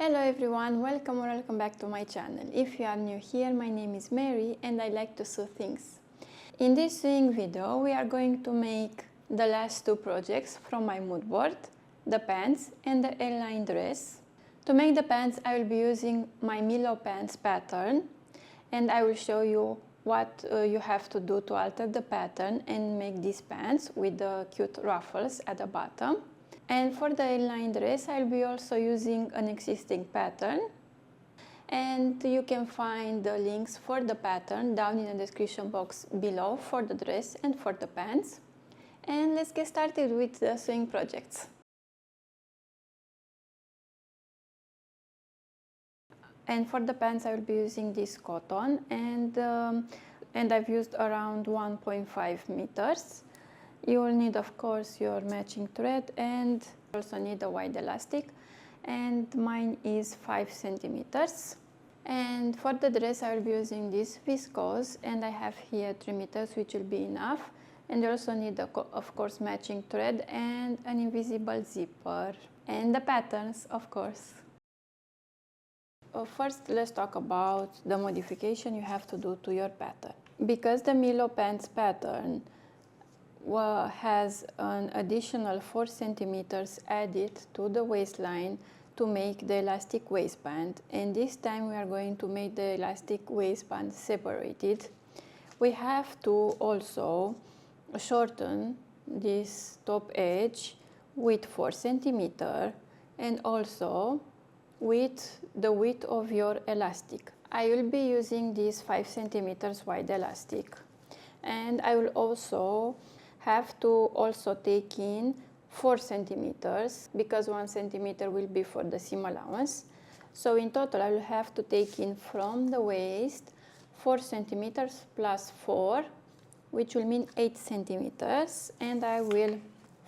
Hello everyone, welcome back to my channel. If you are new here, my name is Mary and I like to sew things. In this sewing video, we are going to make the last two projects from my mood board, the pants and the A-line dress. To make the pants, I will be using my Milo pants pattern and I will show you what you have to do to alter the pattern and make these pants with the cute ruffles at the bottom. And for the A-line dress, I'll be also using an existing pattern. And you can find the links for the pattern down in the description box below for the dress and for the pants. And let's get started with the sewing projects. And for the pants, I will be using this cotton and I've used around 1.5 meters. You will need, of course, your matching thread and also need a wide elastic, and mine is 5 centimeters. And for the dress, I will be using this viscose, and I have here 3 meters, which will be enough. And you also need, of course, matching thread and an invisible zipper, and the patterns, of course. First, let's talk about the modification you have to do to your pattern. Because the Milo pants pattern has an additional 4 centimeters added to the waistline to make the elastic waistband, and this time we are going to make the elastic waistband separated. We have to also shorten this top edge with 4 centimeters and also with the width of your elastic. I will be using this 5 centimeters wide elastic, and I will also have to also take in 4 centimeters because 1 centimeter will be for the seam allowance. So in total I will have to take in from the waist 4 centimeters plus 4, which will mean 8 centimeters, and I will,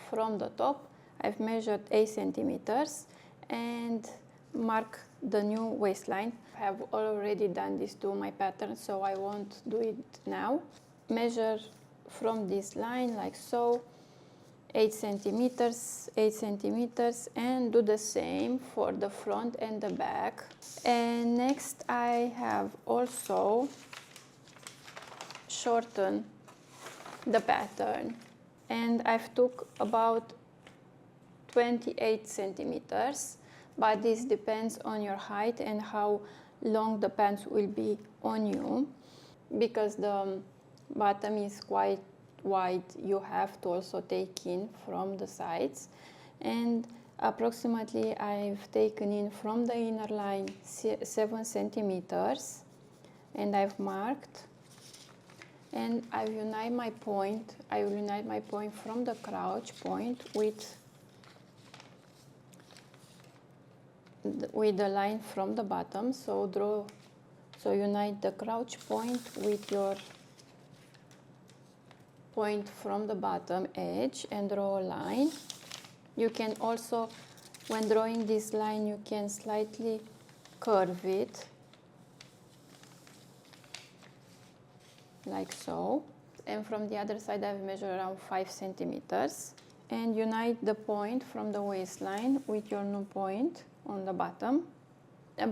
from the top, I've measured 8 centimeters and mark the new waistline. I have already done this to my pattern, so I won't do it now. Measure from this line like so, 8 centimeters, 8 centimeters, and do the same for the front and the back. And next I have also shortened the pattern, and I've took about 28 centimeters, but this depends on your height and how long the pants will be on you. Because the bottom is quite wide, you have to also take in from the sides, and approximately I've taken in from the inner line 7 centimeters, and I've marked, and I will unite my point. I will unite my point from the crouch point with the line from the bottom. So unite the crouch point with your point from the bottom edge and draw a line. You can also, when drawing this line, you can slightly curve it like so. And from the other side I've measured around 5 centimeters, and unite the point from the waistline with your new point on the bottom.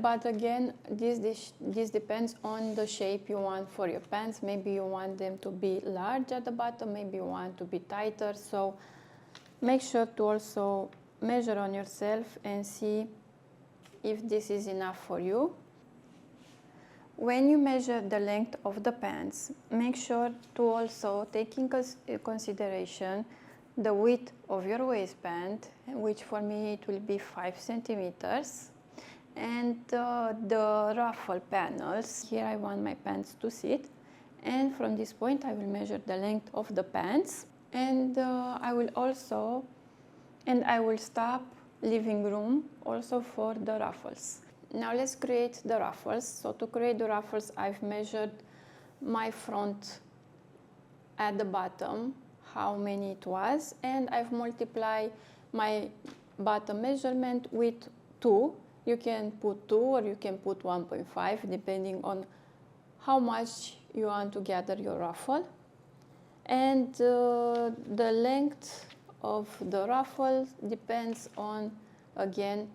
But again, this depends on the shape you want for your pants. Maybe you want them to be large at the bottom, maybe you want to be tighter. So make sure to also measure on yourself and see if this is enough for you. When you measure the length of the pants, make sure to also take in consideration the width of your waistband, which for me it will be 5 centimeters. And the ruffle panels, here I want my pants to sit, and from this point I will measure the length of the pants, and I will stop leaving room also for the ruffles. Now let's create the ruffles. So to create the ruffles, I've measured my front at the bottom, how many it was, and I've multiplied my bottom measurement with 2. You can put 2 or you can put 1.5, depending on how much you want to gather your ruffle. And the length of the ruffle depends on, again,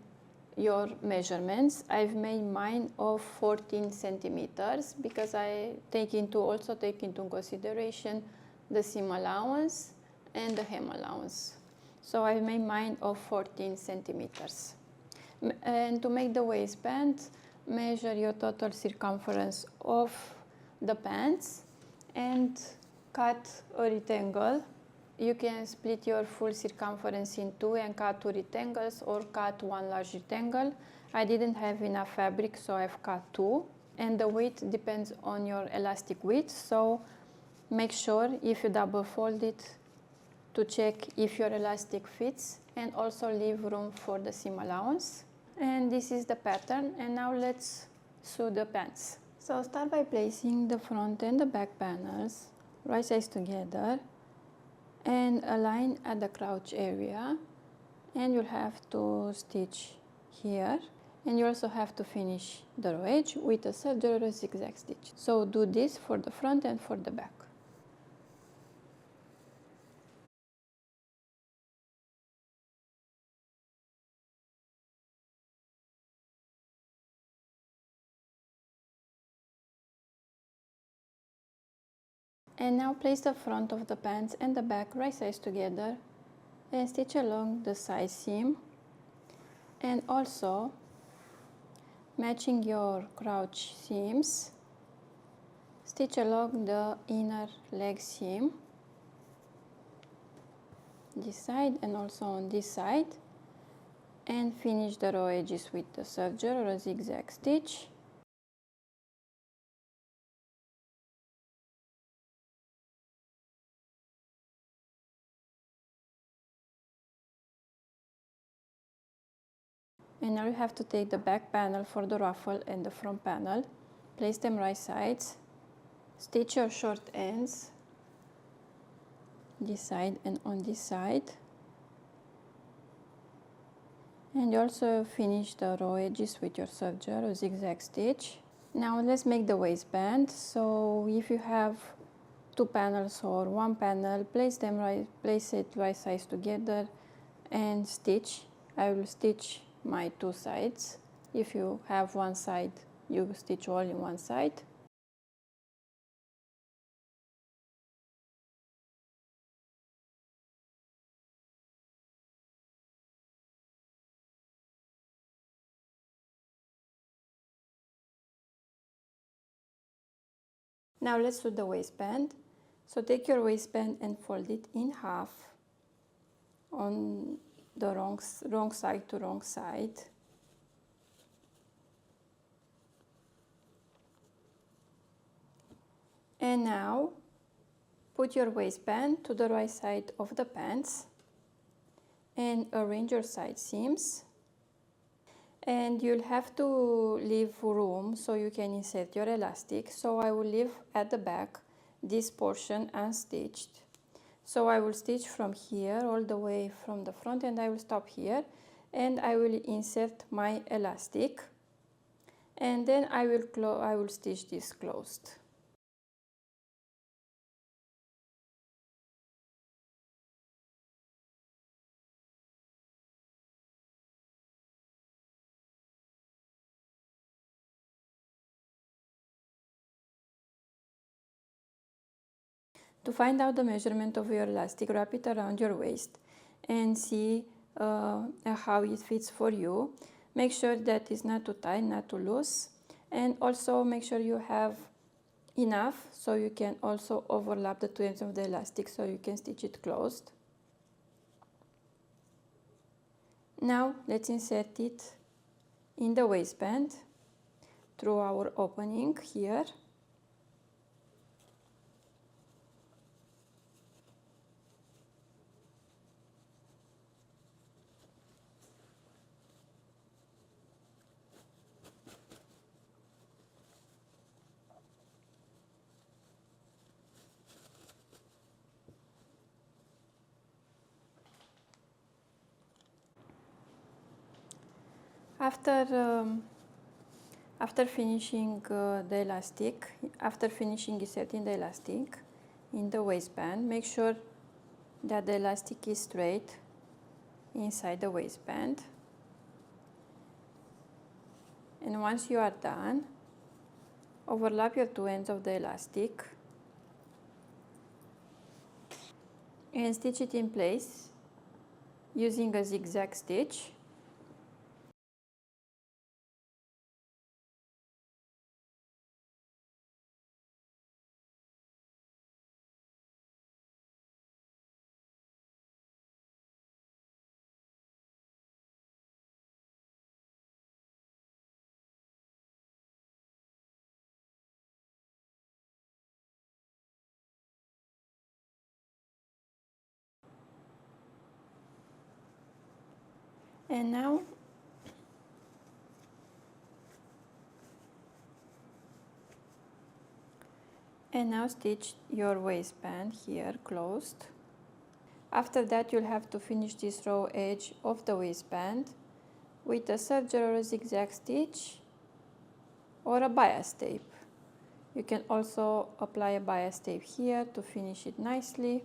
your measurements. I've made mine of 14 centimeters because I also take into consideration the seam allowance and the hem allowance. So I made mine of 14 centimeters. And to make the waistband, measure your total circumference of the pants and cut a rectangle. You can split your full circumference in two and cut two rectangles, or cut one large rectangle. I didn't have enough fabric, so I've cut two. And the width depends on your elastic width, so make sure if you double fold it to check if your elastic fits, and also leave room for the seam allowance. And this is the pattern, and now let's sew the pants. So start by placing the front and the back panels right sides together and align at the crotch area, and you'll have to stitch here, and you also have to finish the row edge with a serger or a zigzag stitch. So do this for the front and for the back. And now place the front of the pants and the back right sides together and stitch along the side seam, and also matching your crotch seams, stitch along the inner leg seam, this side and also on this side, and finish the row edges with the serger or a zigzag stitch. And now you have to take the back panel for the ruffle and the front panel, place them right sides, stitch your short ends this side and on this side, and you also finish the row edges with your serger or zigzag stitch. Now let's make the waistband. So if you have two panels or one panel, place it right sides together and stitch. I will stitch my two sides. If you have one side, you stitch all in one side. Now let's do the waistband. So take your waistband and fold it in half on the wrong side to wrong side. And now put your waistband to the right side of the pants and arrange your side seams. And you'll have to leave room so you can insert your elastic. So I will leave at the back this portion unstitched. So I will stitch from here all the way from the front, and I will stop here, and I will insert my elastic, and then I will stitch this closed. To find out the measurement of your elastic, wrap it around your waist and see how it fits for you. Make sure that it's not too tight, not too loose, and also make sure you have enough so you can also overlap the two ends of the elastic so you can stitch it closed. Now let's insert it in the waistband through our opening here. After finishing inserting the elastic in the waistband, make sure that the elastic is straight inside the waistband. And once you are done, overlap your two ends of the elastic and stitch it in place using a zigzag stitch. And now stitch your waistband here closed. After that, you'll have to finish this raw edge of the waistband with a serger or a zigzag stitch or a bias tape. You can also apply a bias tape here to finish it nicely.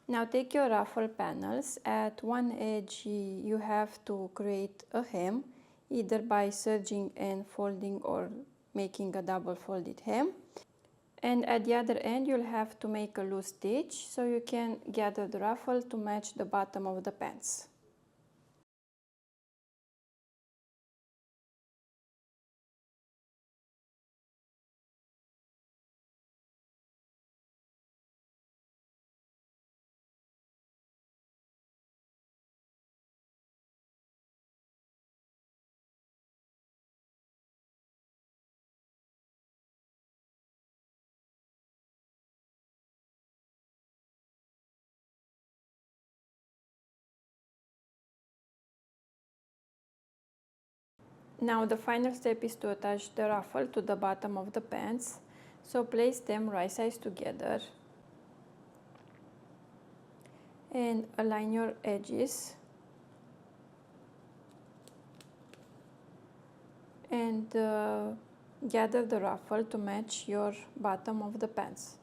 Now take your ruffle panels. At one edge you have to create a hem, either by serging and folding or making a double folded hem. And at the other end you'll have to make a loose stitch so you can gather the ruffle to match the bottom of the pants. Now the final step is to attach the ruffle to the bottom of the pants. So place them right sides together and align your edges and gather the ruffle to match your bottom of the pants.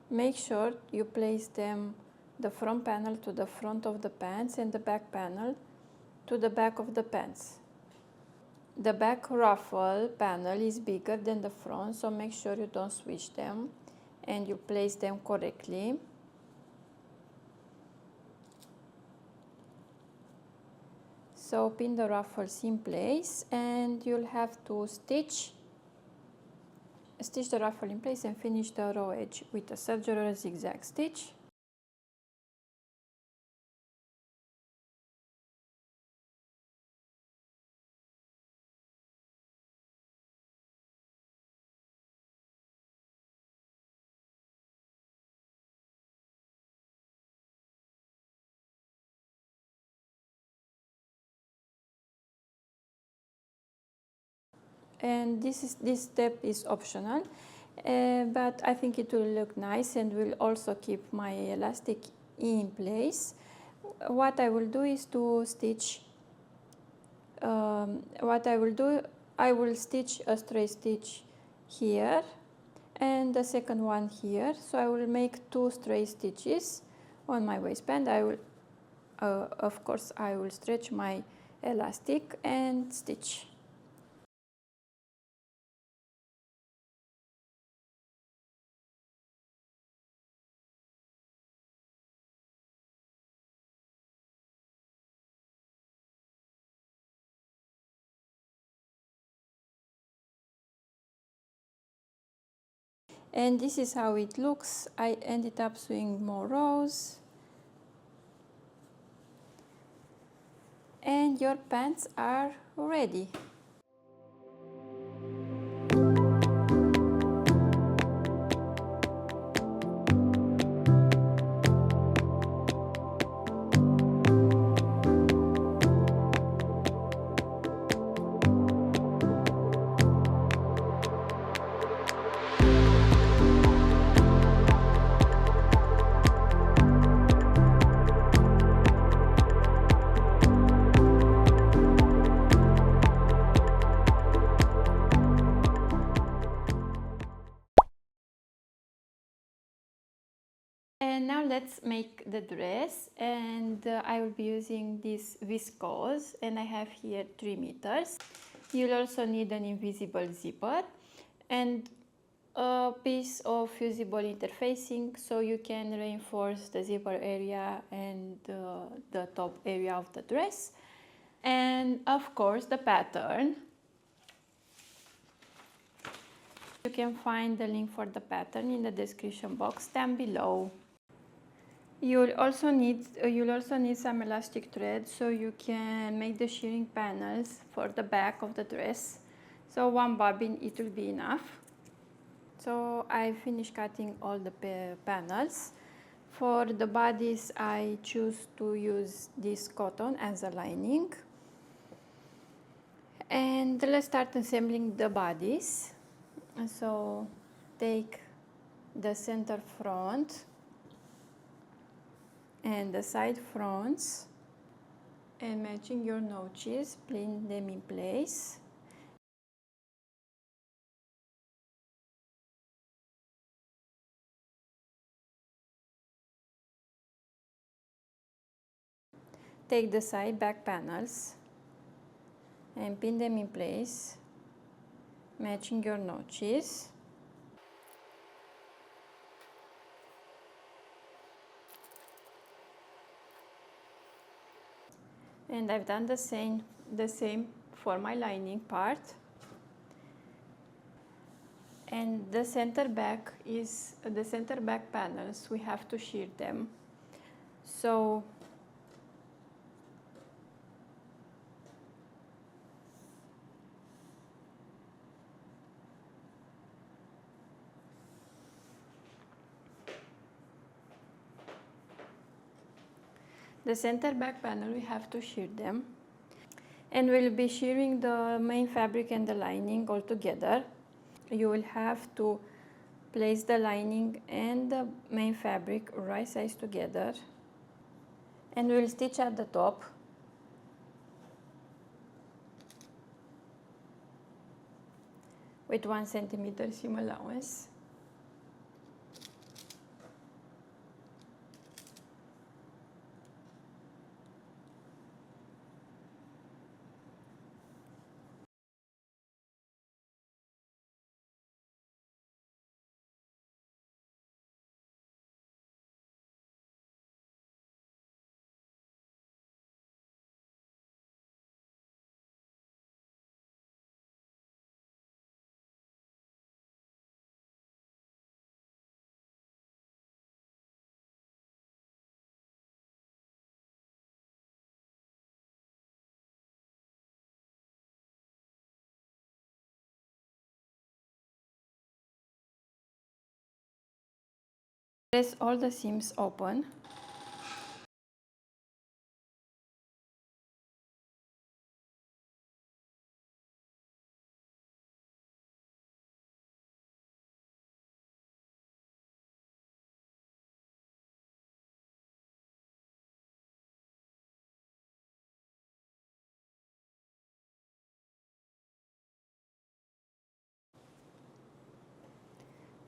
Make sure you place them, the front panel to the front of the pants and the back panel to the back of the pants. The back ruffle panel is bigger than the front, so make sure you don't switch them and you place them correctly. So pin the ruffles in place and you'll have to stitch the ruffle in place and finish the raw edge with a serger or a zigzag stitch. And this step is optional, but I think it will look nice and will also keep my elastic in place. What I will do is to stitch, I will stitch a straight stitch here and the second one here. So I will make 2 straight stitches on my waistband. I will, of course, I will stretch my elastic and stitch. And this is how it looks. I ended up sewing more rows. And your pants are ready. And now let's make the dress, and I will be using this viscose, and I have here 3 meters. You'll also need an invisible zipper and a piece of fusible interfacing so you can reinforce the zipper area and the top area of the dress. And of course the pattern. You can find the link for the pattern in the description box down below. You'll also need some elastic thread so you can make the shirring panels for the back of the dress. So 1 bobbin, it will be enough. So I finished cutting all the panels. For the bodies, I choose to use this cotton as a lining. And let's start assembling the bodies. So take the center front and the side fronts, and matching your notches, pin them in place. Take the side back panels and pin them in place, matching your notches. And I've done the same for my lining part. And the center back panels, we have to shear them. So the center back panel, we have to shear them. And we'll be shearing the main fabric and the lining all together. You will have to place the lining and the main fabric right sides together, and we'll stitch at the top. With 1 centimeter seam allowance. Press all the seams open.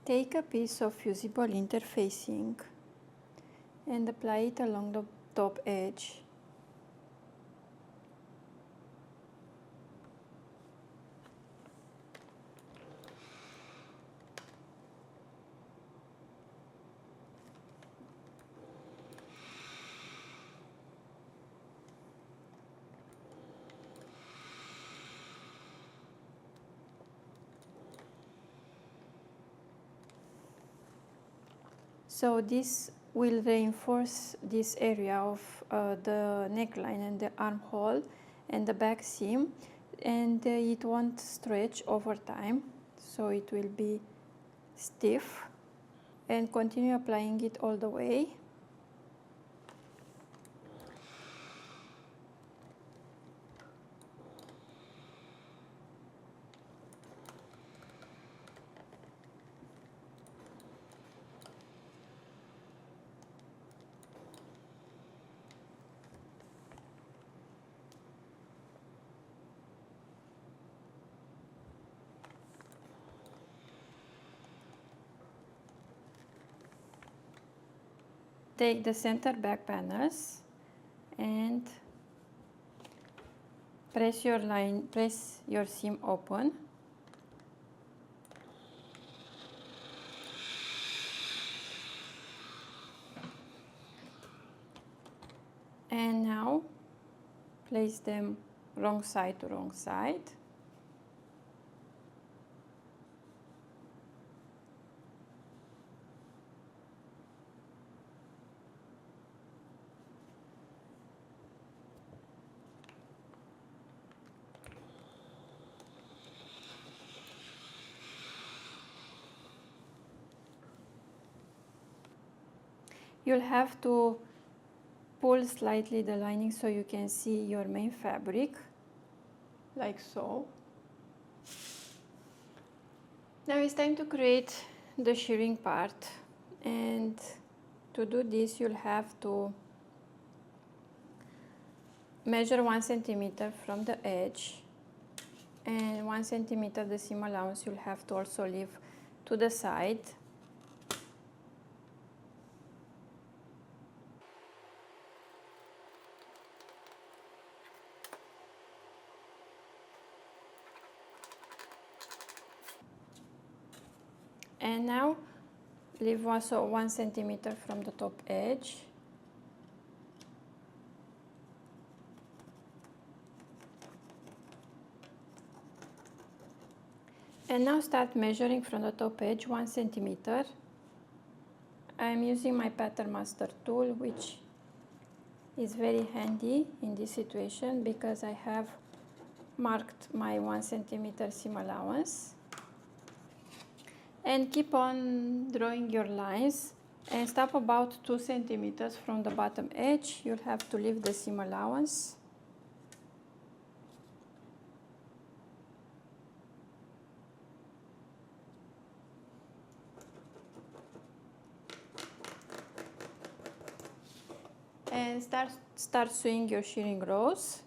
Take a piece of fusible interfacing and apply it along the top edge. So this will reinforce this area of the neckline and the armhole and the back seam, and it won't stretch over time, so it will be stiff. And continue applying it all the way. take the center back panels and press your seam open. And now place them wrong side to wrong side. You'll have to pull slightly the lining so you can see your main fabric, like so. Now it's time to create the shirring part, and to do this you'll have to measure 1 centimeter from the edge, and 1 centimeter the seam allowance you'll have to also leave to the side. And now leave also 1 centimeter from the top edge. And now start measuring from the top edge 1 centimeter. I am using my pattern master tool, which is very handy in this situation because I have marked my 1 centimeter seam allowance. And keep on drawing your lines and stop about 2 centimeters from the bottom edge. You'll have to leave the seam allowance. And start sewing your shirring rows.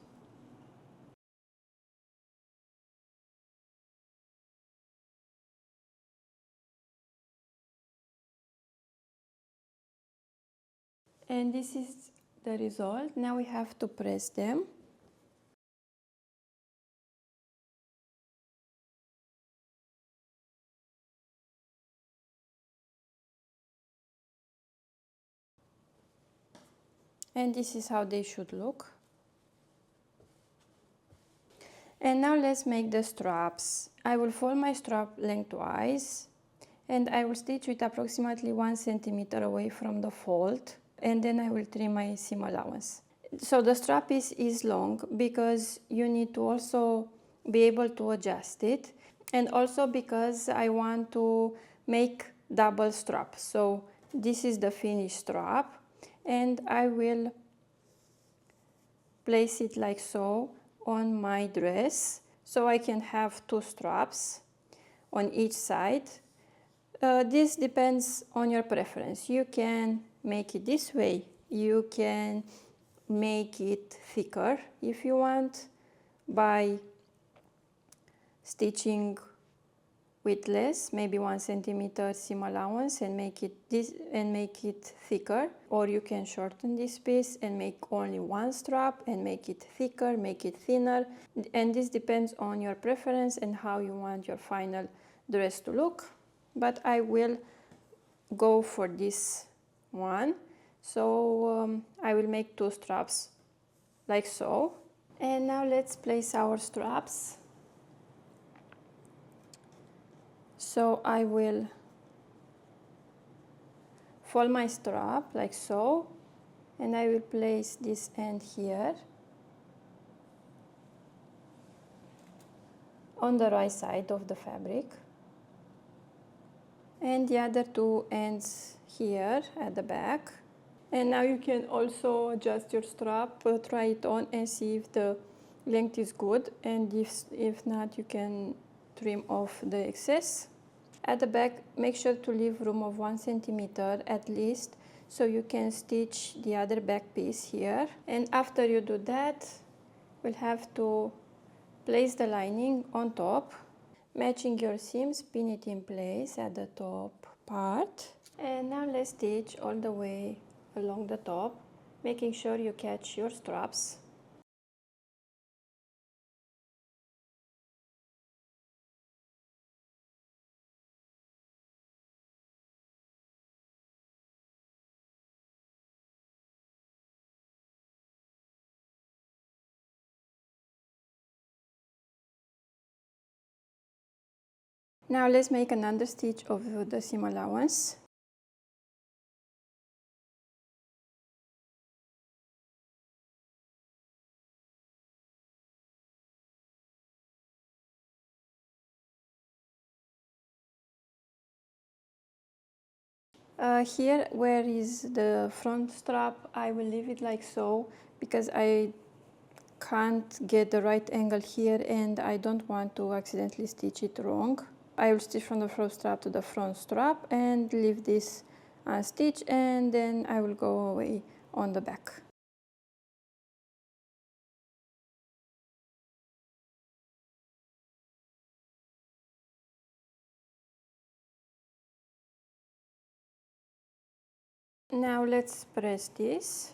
And this is the result. Now we have to press them. And this is how they should look. And now let's make the straps. I will fold my strap lengthwise and I will stitch with approximately 1 centimeter away from the fold, and then I will trim my seam allowance. So the strap is long because you need to also be able to adjust it, and also because I want to make double strap. So this is the finished strap, and I will place it like so on my dress so I can have 2 straps on each side. This depends on your preference. You can make it this way. You can make it thicker if you want by stitching with less, maybe 1 centimeter seam allowance, and make it thicker, or you can shorten this piece and make only 1 strap and make it thicker, make it thinner, and this depends on your preference and how you want your final dress to look. But I will go for this one, so I will make 2 straps like so. And now let's place our straps. So I will fold my strap like so, and I will place this end here on the right side of the fabric, and the other 2 ends here at the back. And now you can also adjust your strap, try it on and see if the length is good, and if not, you can trim off the excess. At the back, make sure to leave room of 1 centimeter at least, so you can stitch the other back piece here. And after you do that, we'll have to place the lining on top, matching your seams, pin it in place at the top part. And now let's stitch all the way along the top, making sure you catch your straps. Now let's make another stitch of the seam allowance. Here where is the front strap, I will leave it like so because I can't get the right angle here and I don't want to accidentally stitch it wrong. I will stitch from the front strap to the front strap and leave this unstitched, and then I will go away on the back. Now let's press this.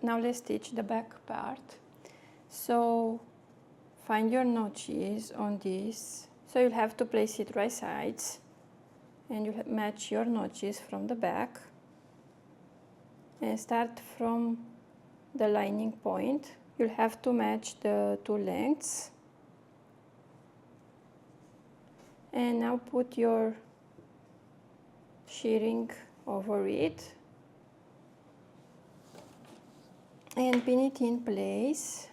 Now let's stitch the back part. So find your notches on this. So you'll have to place it right sides and you match your notches from the back and start from the lining point. You'll have to match the two lengths. And now put your shirring over it and pin it in place.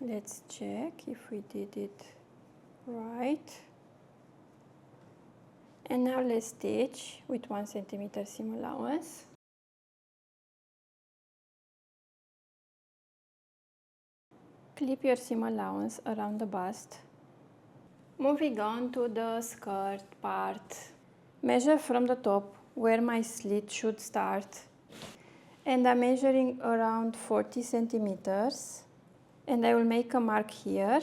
Let's check if we did it right. And now let's stitch with 1 centimeter seam allowance. Clip your seam allowance around the bust. Moving on to the skirt part. Measure from the top where my slit should start. And I'm measuring around 40 centimeters. And I will make a mark here.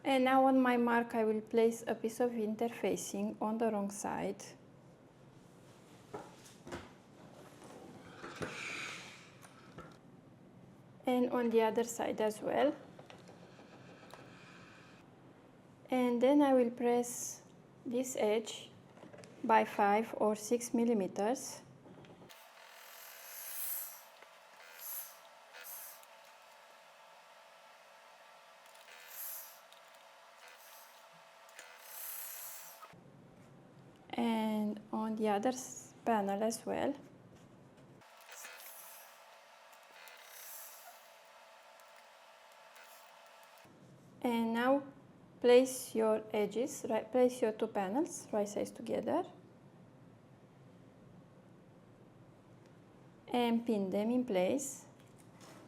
And now on my mark I will place a piece of interfacing on the wrong side. And on the other side as well. And then I will press this edge by 5 or 6 millimeters. And on the other panel as well. And now place your edges, place your two panels right sides together and pin them in place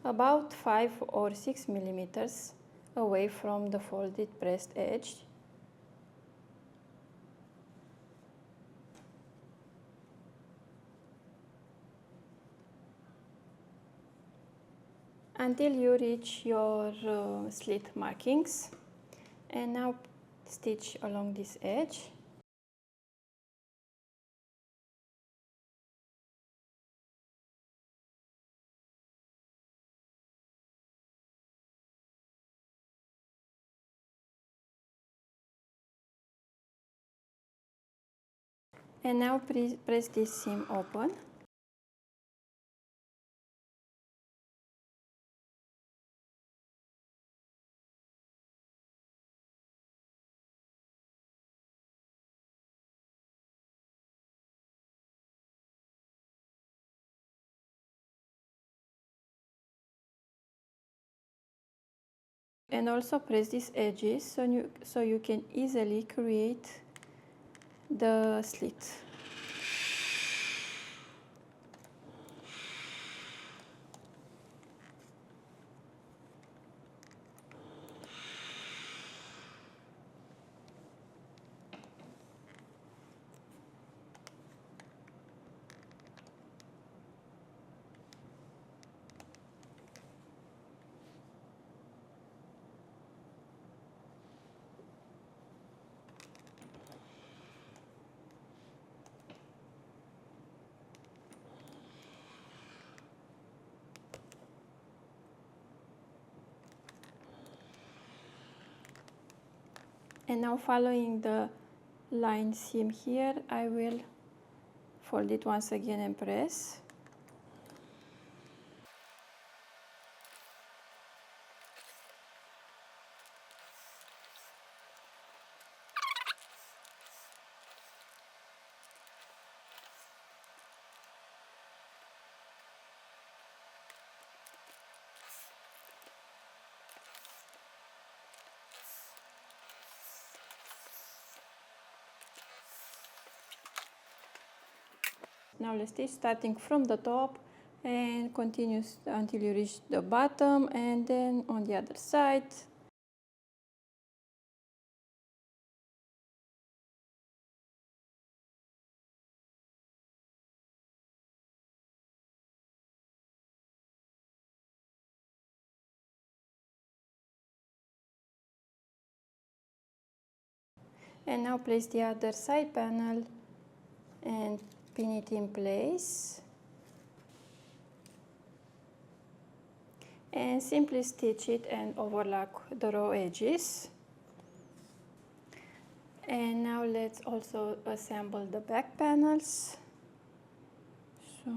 about 5 or 6 millimeters away from the folded pressed edge. Until you reach your slit markings. And now stitch along this edge. And now press this seam open. And also press these edges so you can easily create the slit. And now, following the line seam here, I will fold it once again and press. Now let's stitch starting from the top and continue until you reach the bottom, and then on the other side. And now place the other side panel and pin it in place. And simply stitch it and overlap the raw edges. And now let's also assemble the back panels. So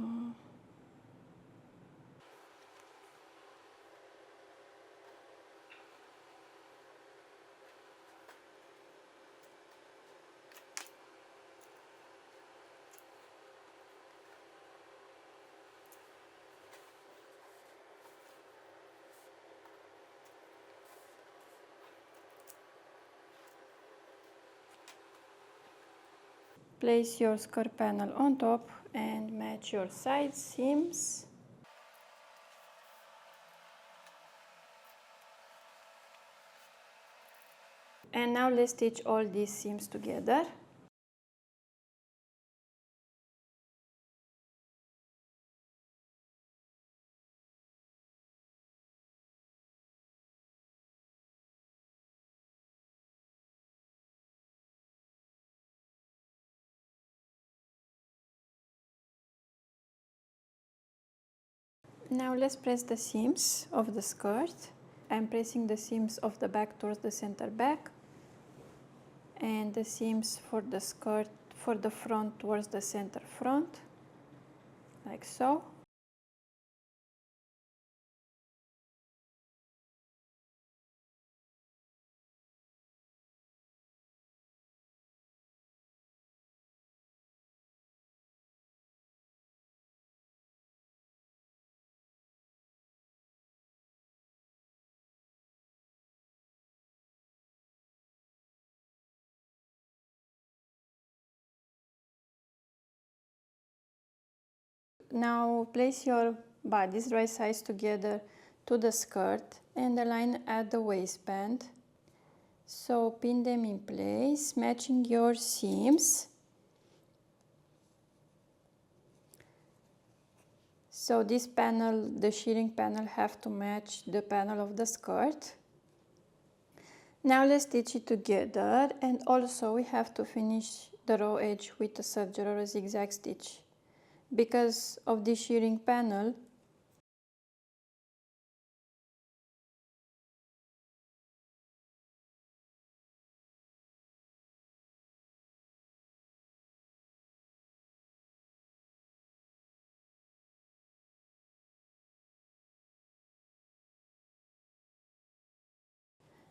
place your skirt panel on top and match your side seams. And now let's stitch all these seams together. Now let's press the seams of the skirt. I'm pressing the seams of the back towards the center back, and the seams for the skirt for the front towards the center front, like so. Now place your bodies right sides together to the skirt and align at the waistband. So pin them in place, matching your seams. So this panel, the shearing panel, have to match the panel of the skirt. Now let's stitch it together, and also we have to finish the raw edge with a serger or a zigzag stitch. Because of the shearing panel,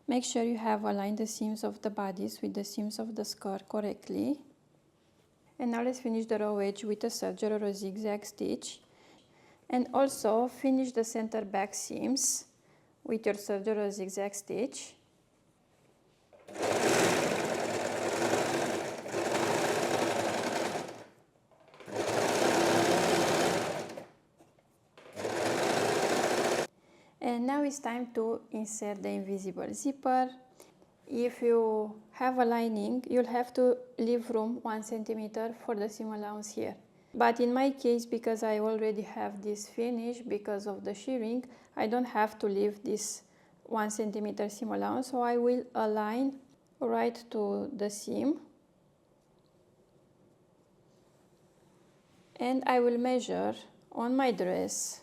make sure you have aligned the seams of the bodies with the seams of the skirt correctly. And now let's finish the raw edge with a serger or a zigzag stitch. And also finish the center back seams with your serger or zigzag stitch. now it's time to insert the invisible zipper. If you have a lining, you'll have to leave room 1 centimeter for the seam allowance here. But in my case, because I already have this finish because of the shirring, I don't have to leave this 1 centimeter seam allowance, so I will align right to the seam. And I will measure on my dress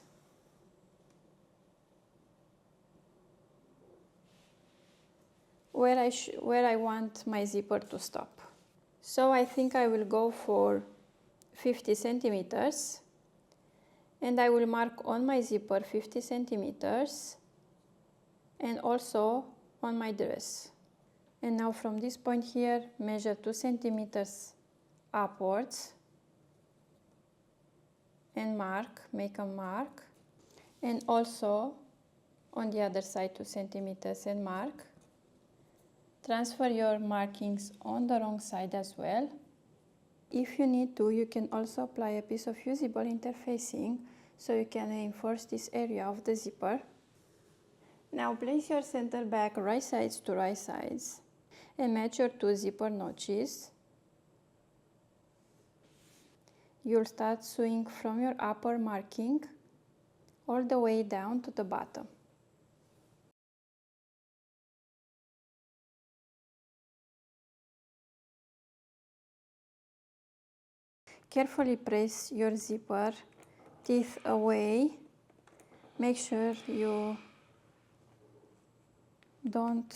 where I want my zipper to stop. So I think I will go for 50 centimeters, and I will mark on my zipper 50 centimeters and also on my dress. And now from this point here, measure 2 centimeters upwards and mark, make a mark, and also on the other side 2 centimeters and mark. Transfer your markings on the wrong side as well. If you need to, you can also apply a piece of fusible interfacing so you can reinforce this area of the zipper. Now place your center back right sides to right sides and match your 2 zipper notches. You'll start sewing from your upper marking all the way down to the bottom. Carefully press your zipper teeth away. Make sure you don't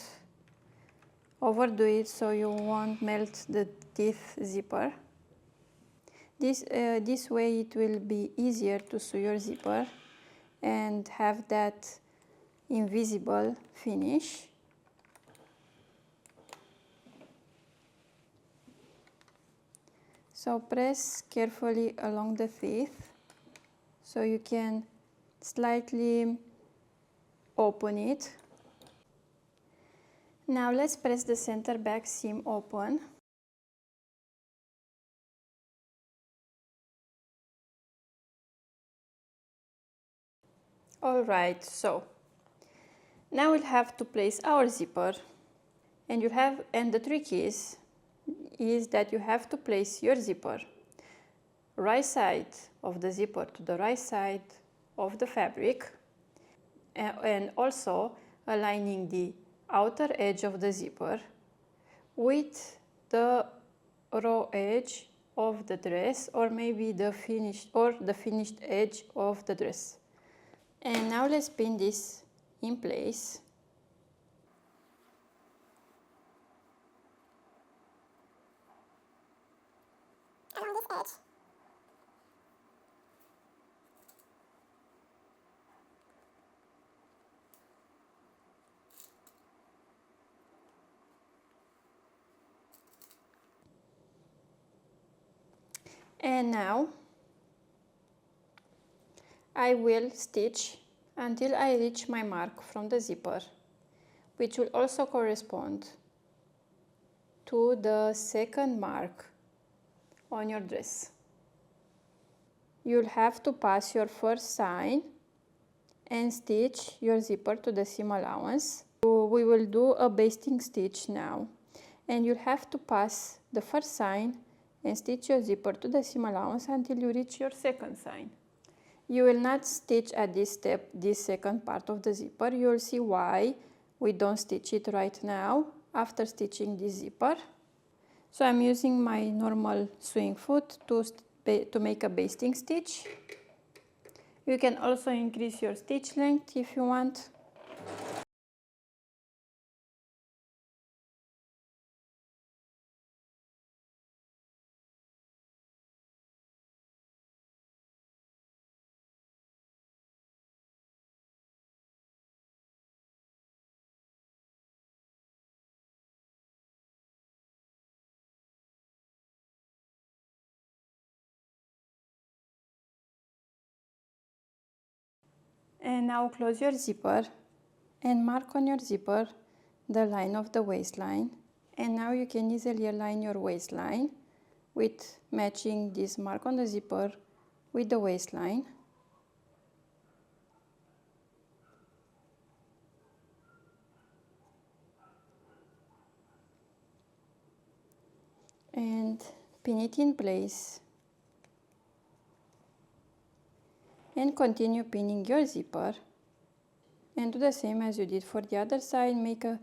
overdo it so you won't melt the teeth zipper. This way it will be easier to sew your zipper and have that invisible finish. So press carefully along the teeth so you can slightly open it. Now let's press the center back seam open. Alright, so now we'll have to place our zipper, and the trick is that you have to place your zipper right side of the zipper to the right side of the fabric, and also aligning the outer edge of the zipper with the raw edge of the dress, or maybe the finished edge of the dress. And now let's pin this in place. Along this edge. And now I will stitch until I reach my mark from the zipper, which will also correspond to the second mark on your dress. You'll have to pass your first sign and stitch your zipper to the seam allowance. We will do a basting stitch now, and you'll have to pass the first sign and stitch your zipper to the seam allowance until you reach your second sign. You will not stitch at this step this second part of the zipper. You will see why we don't stitch it right now after stitching this zipper. So I'm using my normal sewing foot to make a basting stitch. You can also increase your stitch length if you want. And now close your zipper and mark on your zipper the line of the waistline. And now you can easily align your waistline with matching this mark on the zipper with the waistline. and pin it in place. And continue pinning your zipper. And do the same as you did for the other side. Make a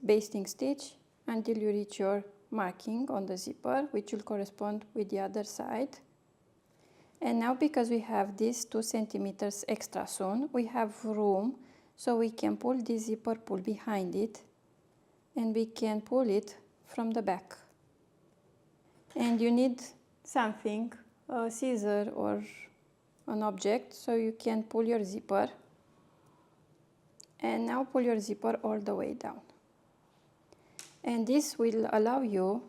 basting stitch until you reach your marking on the zipper, which will correspond with the other side. And now, because we have this 2 centimeters extra sewn, we have room, so we can pull this zipper pull behind it, and we can pull it from the back. And you need something, a scissor or an object, so you can pull your zipper. And now pull your zipper all the way down. And this will allow you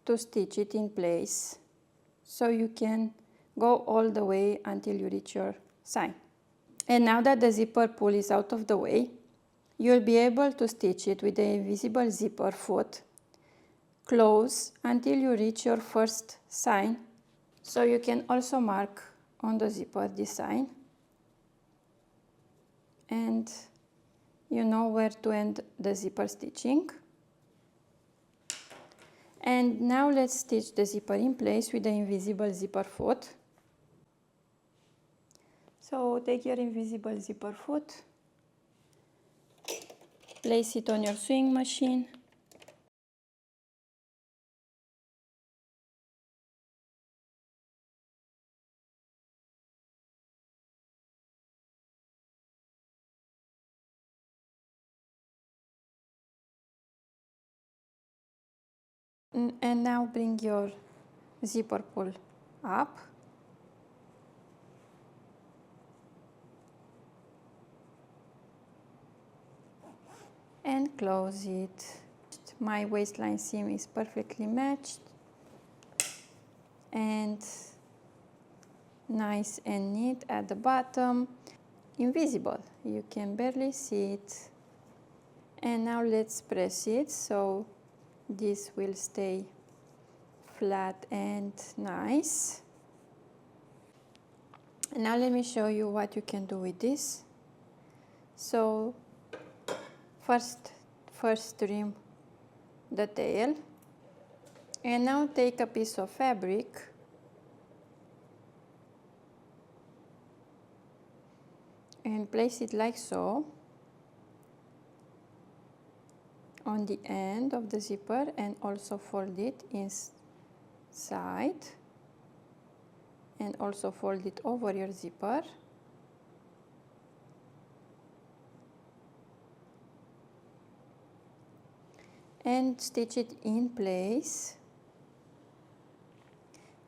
to stitch it in place, so you can go all the way until you reach your sign. And now that the zipper pull is out of the way, you'll be able to stitch it with the invisible zipper foot close until you reach your first sign. So you can also mark on the zipper this sign, and you know where to end the zipper stitching. And now let's stitch the zipper in place with the invisible zipper foot. So take your invisible zipper foot, place it on your sewing machine, and now bring your zipper pull up. And close it. My waistline seam is perfectly matched and nice and neat at the bottom. Invisible, you can barely see it. And now let's press it so this will stay flat and nice. And now let me show you what you can do with this. So first trim the tail, and now take a piece of fabric and place it like so on the end of the zipper, and also fold it inside, and also fold it over your zipper. And stitch it in place.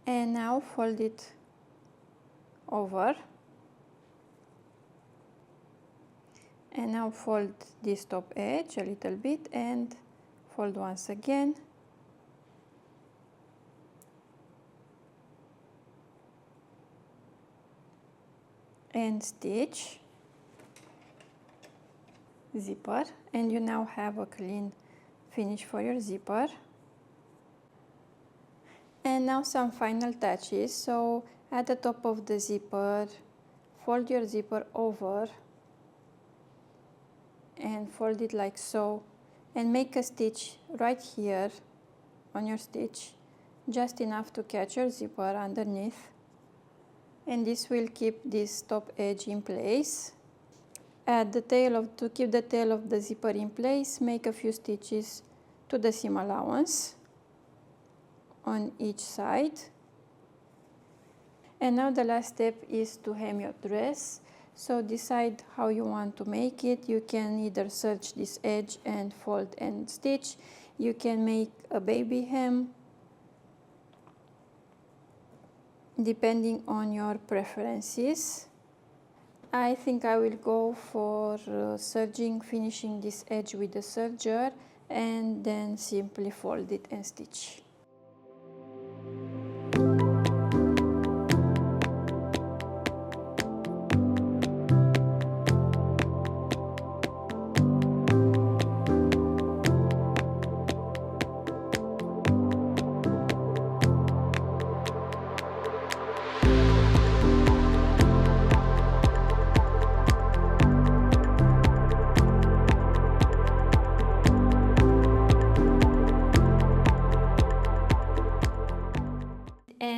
And now fold it over. And now fold this top edge a little bit and fold once again. And stitch zipper, and you now have a clean finish for your zipper. And now some final touches. So at the top of the zipper, fold your zipper over and fold it like so, and make a stitch right here on your stitch, just enough to catch your zipper underneath, and this will keep this top edge in place. At the tail to keep the tail of the zipper in place, make a few stitches to the seam allowance on each side. And now the last step is to hem your dress. So decide how you want to make it. You can either serge this edge and fold and stitch. You can make a baby hem, depending on your preferences. I think I will go for serging, finishing this edge with the serger, and then simply fold it and stitch.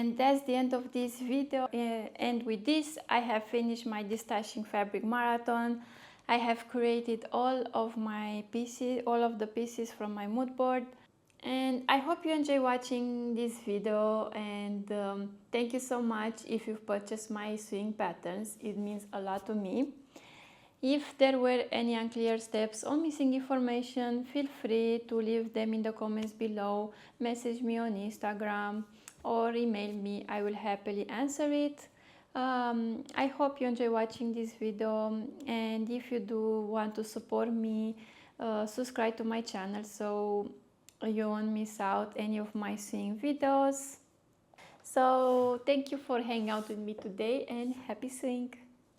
And that's the end of this video. And with this, I have finished my destashing fabric marathon. I have created all of my pieces, all of the pieces from my mood board. And I hope you enjoy watching this video, and thank you so much if you've purchased my sewing patterns. It means a lot to me. If there were any unclear steps or missing information, feel free to leave them in the comments below, message me on Instagram or email me. I will happily answer it. I hope you enjoy watching this video, and if you do want to support me, subscribe to my channel so you won't miss out any of my sewing videos. So thank you for hanging out with me today, and happy sewing!